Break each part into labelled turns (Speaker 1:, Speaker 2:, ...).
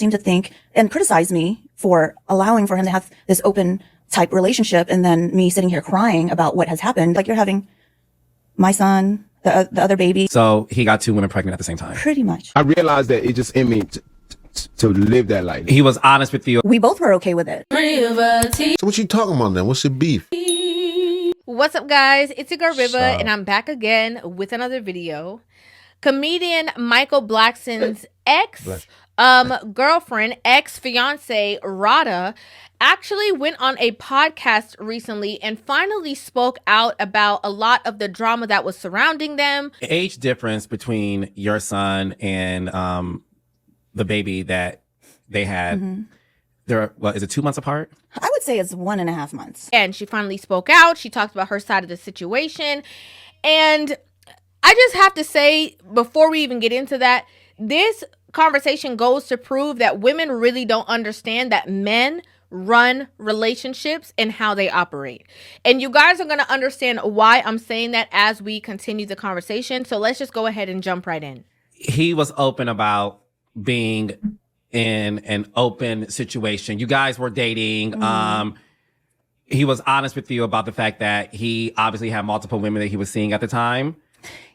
Speaker 1: seem to think and criticize me for allowing for him to have this open type relationship, and then me sitting here crying about what has happened. Like, you're having my son, the other baby.
Speaker 2: So he got 2 women pregnant at the same time.
Speaker 1: Pretty much.
Speaker 3: I realized that it just in me to live that life.
Speaker 2: He was honest with you.
Speaker 1: We both were okay with it.
Speaker 4: So what you talking about then? What's your beef?
Speaker 5: What's up, guys? It's your girl Riva, and I'm back again with another video. Comedian Michael Blackson's girlfriend, ex-fiancée Rada, actually went on a podcast recently and finally spoke out about a lot of the drama that was surrounding them.
Speaker 2: Age difference between your son and the baby that they had. They're, well, is it 2 months apart?
Speaker 1: I would say it's 1.5 months.
Speaker 5: And she finally spoke out. She talked about her side of the situation. And I just have to say, before we even get into that, this conversation goes to prove that women really don't understand that men run relationships and how they operate. And you guys are going to understand why I'm saying that as we continue the conversation. So let's just go ahead and jump right in.
Speaker 2: He was open about being in an open situation. You guys were dating. He was honest with you about the fact that he obviously had multiple women that he was seeing at the time.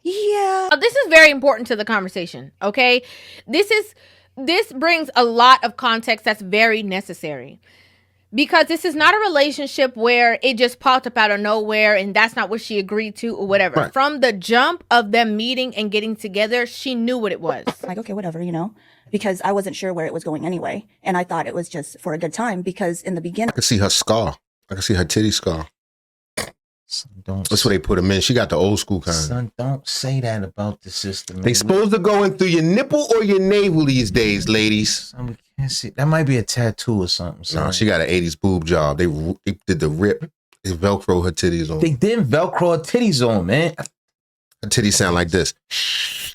Speaker 1: Yeah.
Speaker 5: This is very important to the conversation, okay? This brings a lot of context that's very necessary. Because this is not a relationship where it just popped up out of nowhere and that's not what she agreed to or whatever. Right. From the jump of them meeting and getting together, she knew what it was.
Speaker 1: Like, okay, whatever, you know, because I wasn't sure where it was going anyway. And I thought it was just for a good time because in the beginning,
Speaker 4: I could see her scar. I could see her titty scar.
Speaker 6: Son,
Speaker 4: that's where they put them in. She got the old school kind.
Speaker 6: Son, don't say that about the sister, man.
Speaker 4: They supposed to go in through your nipple or your navel these days, ladies.
Speaker 6: Son, we can't see. That might be a tattoo or something. Son.
Speaker 4: No, she got an 80s boob job. They did the rip. They Velcro her titties on.
Speaker 6: They didn't Velcro her titties on, man.
Speaker 4: Her titties sound like this.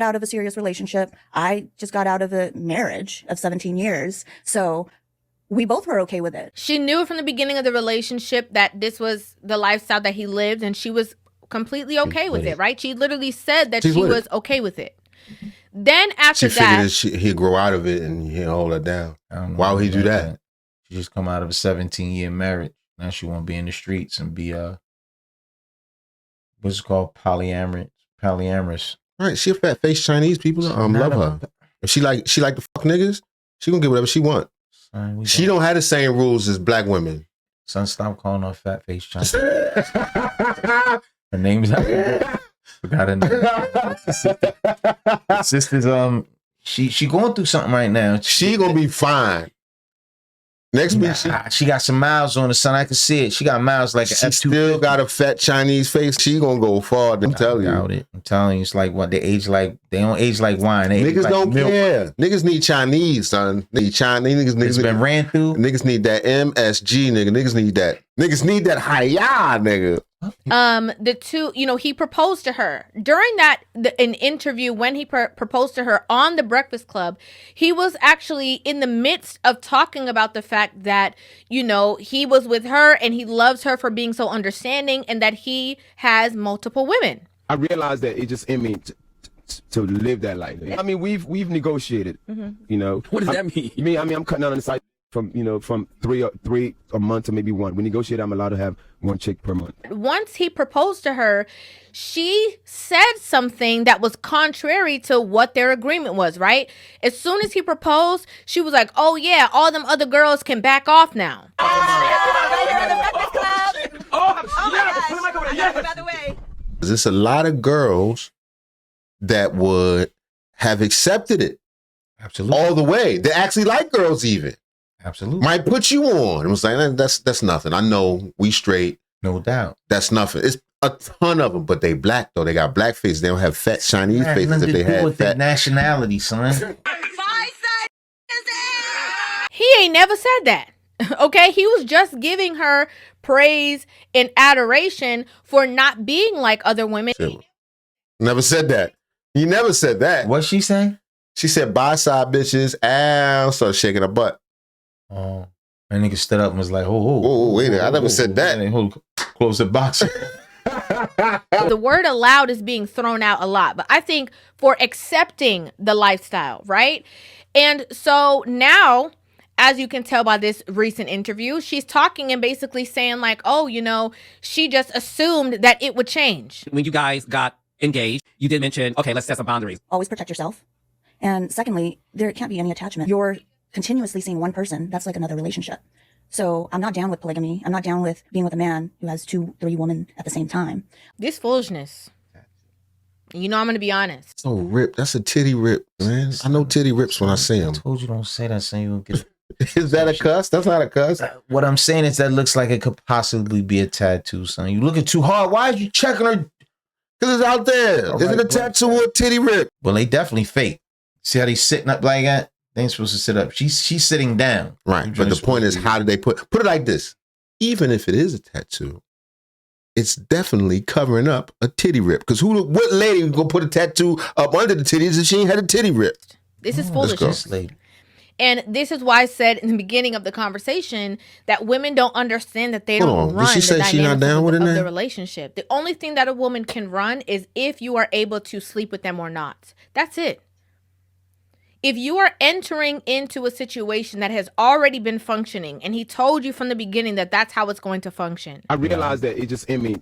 Speaker 1: Out of a serious relationship. I just got out of a marriage of 17 years. So we both were okay with it.
Speaker 5: She knew from the beginning of the relationship that this was the lifestyle that he lived, and she was completely okay with it, right? She literally said that she was okay with it. Then after that,
Speaker 4: she figured he'd grow out of it and he'd hold her down. Why would he do that?
Speaker 6: She just come out of a 17-year marriage. Now she want to be in the streets and be what's it called, polyamorous.
Speaker 4: Right, she a fat face Chinese people. Love her. If she like to fuck niggas, she gonna get whatever she want. Son, she don't have the same rules as black women.
Speaker 6: Son, stop calling her fat face Chinese. Her name's forgot her name. Sister's she going through something right now.
Speaker 4: She gonna be fine. Next week,
Speaker 6: she got some miles on the son. I can see it. She got miles like
Speaker 4: she still got a fat Chinese face. She gonna go far. I'm telling you.
Speaker 6: I'm telling you, it's like what they age like. They don't age like wine. They
Speaker 4: niggas
Speaker 6: like
Speaker 4: don't
Speaker 6: milk.
Speaker 4: care. Niggas need Chinese, son. They need Chinese. Niggas
Speaker 6: been ran through.
Speaker 4: Niggas need that MSG, nigga. Niggas need that. Niggas need that hiya, nigga.
Speaker 5: The two, you know, he proposed to her during an interview when he proposed to her on the Breakfast Club. He was actually in the midst of talking about the fact that, you know, he was with her and he loves her for being so understanding and that he has multiple women.
Speaker 3: I realized that it just in me to live that life. I mean, we've negotiated. You know,
Speaker 2: what does that mean?
Speaker 3: I mean, I'm cutting out on the side from three a month to maybe one. We negotiate. I'm allowed to have one chick per month.
Speaker 5: Once he proposed to her, she said something that was contrary to what their agreement was, right? As soon as he proposed, she was like, oh yeah, all them other girls can back off now.
Speaker 4: There's a lot of girls that would have accepted it.
Speaker 6: Absolutely.
Speaker 4: All the way. They actually like girls even.
Speaker 6: Absolutely.
Speaker 4: Might put you on. It was like, that's nothing. I know we straight.
Speaker 6: No doubt.
Speaker 4: That's nothing. It's a ton of them, but they black though. They got black faces. They don't have fat Chinese faces. If they had
Speaker 6: with
Speaker 4: fat
Speaker 6: nationality, son.
Speaker 5: He ain't never said that. Okay, he was just giving her praise and adoration for not being like other women.
Speaker 4: Never said that. He never said that.
Speaker 6: What's she saying?
Speaker 4: She said, "Bye, side bitches," and started shaking her butt.
Speaker 6: Oh, that nigga stood up and was like, "Oh,
Speaker 4: wait a minute, I never said that."
Speaker 6: Close the box.
Speaker 5: The word allowed is being thrown out a lot, but I think for accepting the lifestyle, right? And so now, as you can tell by this recent interview, she's talking and basically saying like, oh, she just assumed that it would change.
Speaker 2: When you guys got engaged, you did mention, okay, let's set some boundaries.
Speaker 1: Always protect yourself. And secondly, there can't be any attachment. You're continuously seeing one person. That's like another relationship. So I'm not down with polygamy. I'm not down with being with a man who has 2-3 women at the same time.
Speaker 5: This foolishness. I'm going to be honest.
Speaker 4: Oh, rip. That's a titty rip, man. I know titty rips when I see
Speaker 6: I
Speaker 4: them.
Speaker 6: told you don't say that, son. You won't get
Speaker 4: Is that a cuss? That's not a cuss.
Speaker 6: What I'm saying is that looks like it could possibly be a tattoo, son. You looking too hard. Why are you checking her?
Speaker 4: Because it's out there.
Speaker 6: All
Speaker 4: Is
Speaker 6: right,
Speaker 4: it a
Speaker 6: bro.
Speaker 4: tattoo or a titty rip?
Speaker 6: Well, they definitely fake. See how they sitting up like that? They ain't supposed to sit up. She's sitting down.
Speaker 4: Right.
Speaker 6: You
Speaker 4: But the
Speaker 6: just
Speaker 4: point is,
Speaker 6: supposed to
Speaker 4: how did they put it like this? Even if it is a tattoo, it's definitely covering up a titty rip. Because what lady gonna put a tattoo up under the titties if she ain't had a titty rip?
Speaker 5: This is
Speaker 4: Let's go.
Speaker 5: foolishness.
Speaker 6: lady.
Speaker 5: And this is why I said in the beginning of the conversation that women don't understand that they
Speaker 4: Hold
Speaker 5: don't
Speaker 4: on. Did
Speaker 5: run
Speaker 4: she
Speaker 5: the
Speaker 4: say she not
Speaker 5: dynamics
Speaker 4: down
Speaker 5: of,
Speaker 4: with it
Speaker 5: of
Speaker 4: now?
Speaker 5: the relationship. The only thing that a woman can run is if you are able to sleep with them or not. That's it. If you are entering into a situation that has already been functioning and he told you from the beginning that that's how it's going to function.
Speaker 3: I realized that it just in me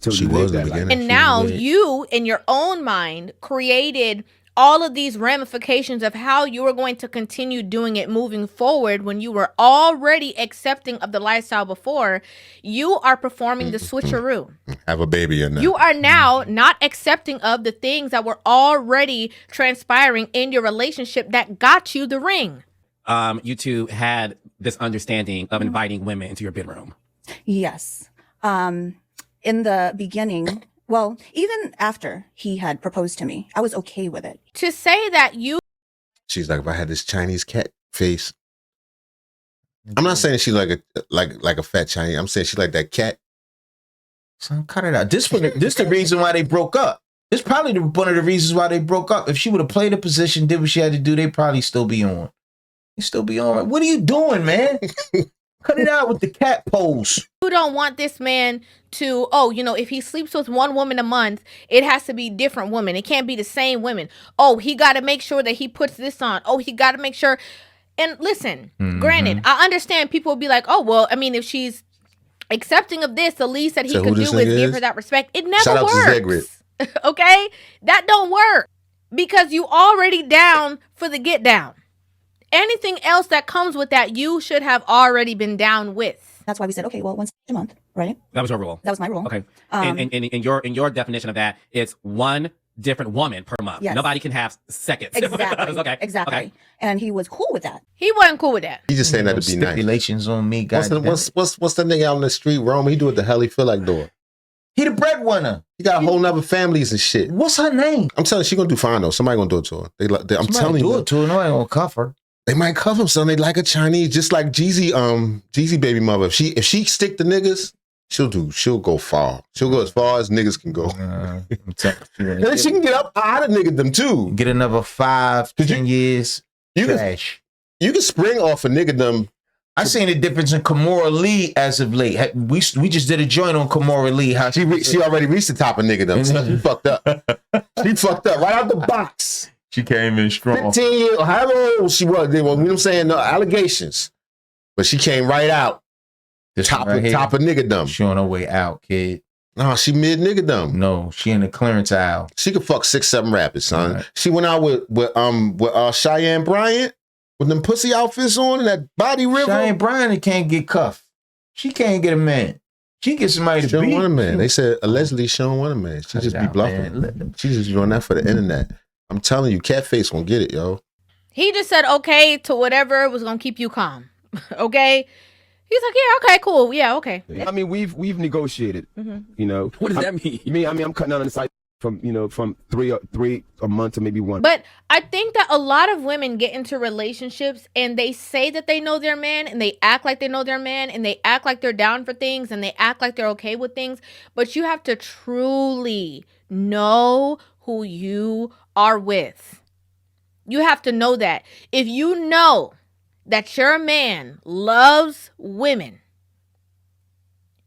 Speaker 3: to
Speaker 4: She
Speaker 3: live
Speaker 4: was in
Speaker 3: that
Speaker 4: the
Speaker 3: life.
Speaker 4: beginning.
Speaker 5: And now
Speaker 6: weird.
Speaker 5: you, in your own mind, created all of these ramifications of how you are going to continue doing it moving forward when you were already accepting of the lifestyle before. You are performing the switcheroo.
Speaker 4: Have a baby in there.
Speaker 5: You are now not accepting of the things that were already transpiring in your relationship that got you the ring.
Speaker 2: You two had this understanding of inviting women into your bedroom.
Speaker 1: Yes. In the beginning, well, even after he had proposed to me, I was okay with it.
Speaker 5: To say that you
Speaker 4: She's like, if I had this Chinese cat face. I'm not saying she's like a fat Chinese. I'm saying she's like that cat.
Speaker 6: Son, cut it out. This the reason why they broke up. This probably one of the reasons why they broke up. If she would have played a position, did what she had to do, they'd probably still be on. They still be on. What are you doing, man? Cut it out with the cat pose.
Speaker 5: don't want this man to, if he sleeps with one woman a month, it has to be different women. It can't be the same women. Oh, he got to make sure that he puts this on. Oh, he got to make sure. And listen, granted, I understand people will be like, oh, well, I mean, if she's accepting of this, the least that he
Speaker 4: So
Speaker 5: could
Speaker 4: who
Speaker 5: do
Speaker 4: this
Speaker 5: is
Speaker 4: nigga
Speaker 5: give
Speaker 4: is?
Speaker 5: her that respect. It never
Speaker 4: Shout out to
Speaker 5: works. Okay? That don't work because you already down for the get down. Anything else that comes with that, you should have already been down with.
Speaker 1: That's why we said, okay, well, once a month, right?
Speaker 2: That was your rule.
Speaker 1: That was my rule.
Speaker 2: Okay. And in your definition of that, it's one different woman per month.
Speaker 1: Yes.
Speaker 2: Nobody can have seconds.
Speaker 1: Exactly.
Speaker 2: Okay.
Speaker 1: Exactly.
Speaker 2: Okay.
Speaker 1: And he was cool with that.
Speaker 5: He wasn't cool with that.
Speaker 4: He's just saying that to be nice.
Speaker 6: Stipulations on me,
Speaker 4: What's
Speaker 6: guys.
Speaker 4: the nigga out in the street, Rome? He do what the hell he feel like doing.
Speaker 6: He the breadwinner.
Speaker 4: He got a whole nother families and shit.
Speaker 6: What's her name?
Speaker 4: I'm telling you, she gonna do fine though. Somebody gonna do it to her. I'm telling
Speaker 6: do
Speaker 4: you,
Speaker 6: it to her. No, I ain't gonna cuff her.
Speaker 4: they might cuff him, son. They like a Chinese, just like Jeezy baby mother. If she stick to niggas, she'll go far. She'll go as far as niggas can go.
Speaker 6: I'm telling you,
Speaker 4: And then she can get up out of nigga them too.
Speaker 6: get another 5, 10 years.
Speaker 4: You can,
Speaker 6: Trash.
Speaker 4: you can spring off a nigga them.
Speaker 6: I seen the difference in Kimora Lee as of late. We just did a joint on Kimora Lee. How
Speaker 4: She already reached the top of nigga them. So she fucked up. She fucked up right out the box.
Speaker 6: she came in strong.
Speaker 4: 15 years, however old she was. You know what I'm saying? No allegations. But she came right out.
Speaker 6: This
Speaker 4: Top
Speaker 6: one right here,
Speaker 4: of nigga dumb.
Speaker 6: she on her way out, kid.
Speaker 4: No, she mid nigga dumb.
Speaker 6: No, she in the clearance aisle.
Speaker 4: She could fuck 6-7 rappers, son.
Speaker 6: Right.
Speaker 4: She went out with Cheyenne Bryant with them pussy outfits on and that body river.
Speaker 6: Cheyenne Bryant can't get cuffed. She can't get a man. She get somebody
Speaker 4: She
Speaker 6: to
Speaker 4: don't
Speaker 6: beat.
Speaker 4: want a man. They said allegedly she don't want a man. She
Speaker 6: Cut
Speaker 4: just
Speaker 6: it
Speaker 4: be
Speaker 6: out,
Speaker 4: bluffing.
Speaker 6: man.
Speaker 4: She just doing that for the internet. I'm telling you, Catface gonna get it, yo.
Speaker 5: He just said okay to whatever was going to keep you calm. Okay? He's like, yeah, okay, cool. Yeah, okay.
Speaker 3: I mean, we've negotiated. You know,
Speaker 2: What does that mean?
Speaker 3: I'm cutting out on the side from three a month to maybe one.
Speaker 5: But I think that a lot of women get into relationships and they say that they know their man and they act like they know their man and they act like they're down for things and they act like they're okay with things. But you have to truly know who you are with. You have to know that. If you know that your man loves women,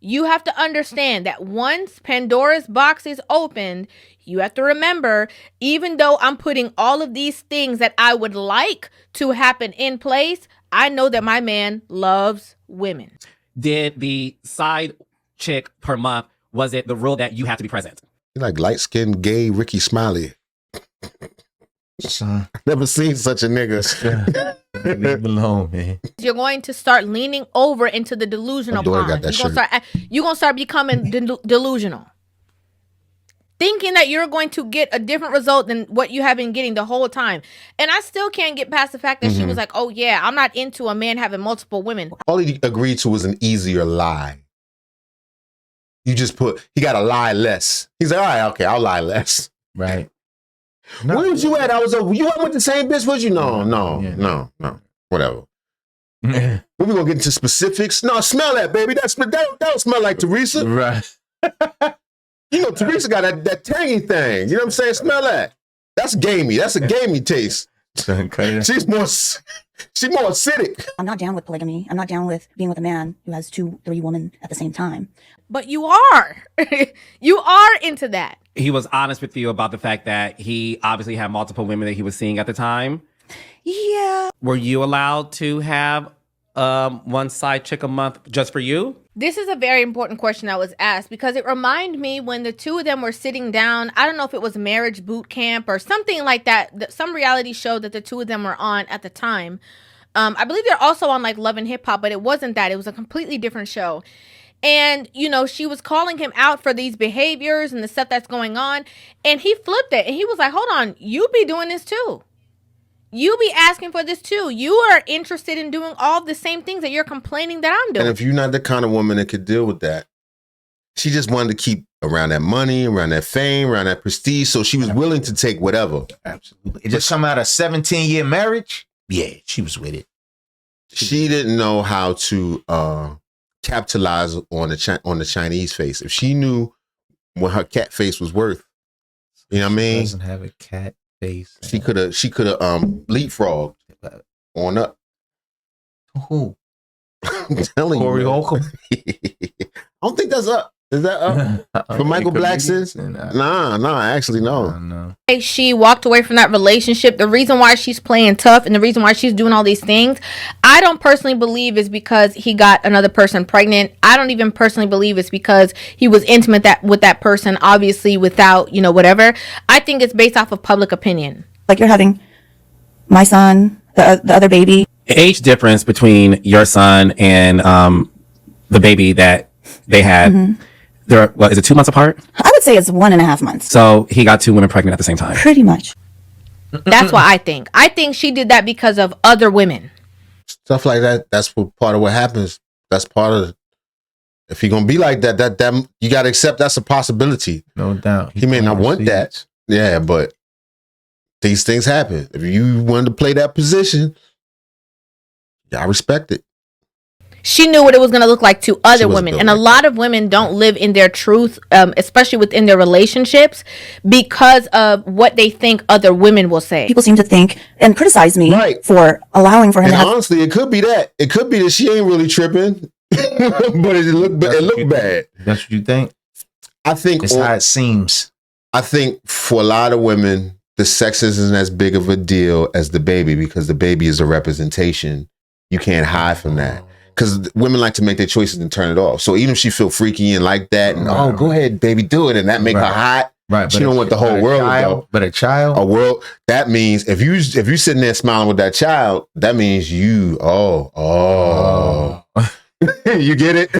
Speaker 5: you have to understand that once Pandora's box is opened, You have to remember, even though I'm putting all of these things that I would like to happen in place, I know that my man loves women.
Speaker 2: Did the side chick per month, was it the rule that you have to be present?
Speaker 4: You're like light-skinned, gay Ricky Smiley.
Speaker 6: Son,
Speaker 4: Never seen such a nigga.
Speaker 6: leave him alone, man.
Speaker 5: You're going to start leaning over into the delusional
Speaker 4: My daughter got
Speaker 5: pond.
Speaker 4: that
Speaker 5: You're going to start becoming delusional. Thinking that you're going to get a different result than what you have been getting the whole time. And I still can't get past the fact that she was like, oh yeah, I'm not into a man having multiple women.
Speaker 4: All he agreed to was an easier lie. You just put, he got to lie less. He's like, all right, okay, I'll lie less.
Speaker 6: Right.
Speaker 4: Where was you at? You went with the same bitch, was you? No. Whatever. When we gonna get into specifics? No, smell that, baby. That don't smell like Teresa.
Speaker 6: Right.
Speaker 4: You know, Teresa got that tangy thing. You know what I'm saying? Smell that. That's gamey. That's a gamey taste. She's more acidic.
Speaker 1: I'm not down with polygamy. I'm not down with being with a man who has 2-3 women at the same time.
Speaker 5: But you are. You are into that.
Speaker 2: He was honest with you about the fact that he obviously had multiple women that he was seeing at the time.
Speaker 1: Yeah.
Speaker 2: Were you allowed to have one side chick a month just for you?
Speaker 5: This is a very important question that was asked because it reminded me when the two of them were sitting down. I don't know if it was marriage boot camp or something like that. Some reality show that the two of them were on at the time. I believe they're also on like Love and Hip Hop, but it wasn't that. It was a completely different show. And, you know, she was calling him out for these behaviors and the stuff that's going on. And he flipped it. And he was like, hold on, you be doing this too. You be asking for this too. You are interested in doing all the same things that you're complaining that I'm doing.
Speaker 4: And if you're not the kind of woman that could deal with that, she just wanted to keep around that money, around that fame, around that prestige. So she was willing to take whatever.
Speaker 6: Absolutely. It just come out of 17-year marriage. Yeah, she was with it.
Speaker 4: She didn't know how to capitalize on the Chinese face. If she knew what her cat face was worth, you know what I mean?
Speaker 6: She doesn't have a cat face.
Speaker 4: She could have leapfrogged on up.
Speaker 6: Who?
Speaker 4: I'm telling
Speaker 6: Corey
Speaker 4: you.
Speaker 6: Holcomb?
Speaker 4: I don't think that's up. Is that up? For Michael Blackson? Nah, actually, no.
Speaker 6: No.
Speaker 5: She walked away from that relationship. The reason why she's playing tough and the reason why she's doing all these things, I don't personally believe is because he got another person pregnant. I don't even personally believe it's because he was intimate with that person, obviously without, you know, whatever. I think it's based off of public opinion.
Speaker 1: Like you're having my son, the other baby.
Speaker 2: Age difference between your son and the baby that they had. Is it 2 months apart?
Speaker 1: I would say it's 1.5 months.
Speaker 2: So he got 2 women pregnant at the same time.
Speaker 1: Pretty much.
Speaker 5: That's what I think. I think she did that because of other women.
Speaker 4: Stuff like that, that's what part of what happens. That's part of, if you're going to be like that, you got to accept that's a possibility.
Speaker 6: No doubt.
Speaker 4: He may not want that. Yeah, but these things happen. If you wanted to play that position, I respect it.
Speaker 5: She knew what it was going to look like to other
Speaker 4: was
Speaker 5: women.
Speaker 4: built
Speaker 5: And a
Speaker 4: like
Speaker 5: lot of women don't live in their truth, especially within their relationships, because of what they think other women will say.
Speaker 1: People seem to think and criticize me for allowing for him
Speaker 4: And
Speaker 1: to have.
Speaker 4: honestly, it could be that. It could be that she ain't really tripping, but it looked bad.
Speaker 6: That's what you think?
Speaker 4: I think
Speaker 6: It's how it seems.
Speaker 4: I think for a lot of women, the sex isn't as big of a deal as the baby because the baby is a representation. You can't hide from that. Because women like to make their choices and turn it off. So even if she feel freaky and like that, and go ahead, baby, do it, and that make her hot.
Speaker 6: Right.
Speaker 4: She don't want the whole world to go.
Speaker 6: But a child?
Speaker 4: A world, that means if you sitting there smiling with that child, that means you, you get it?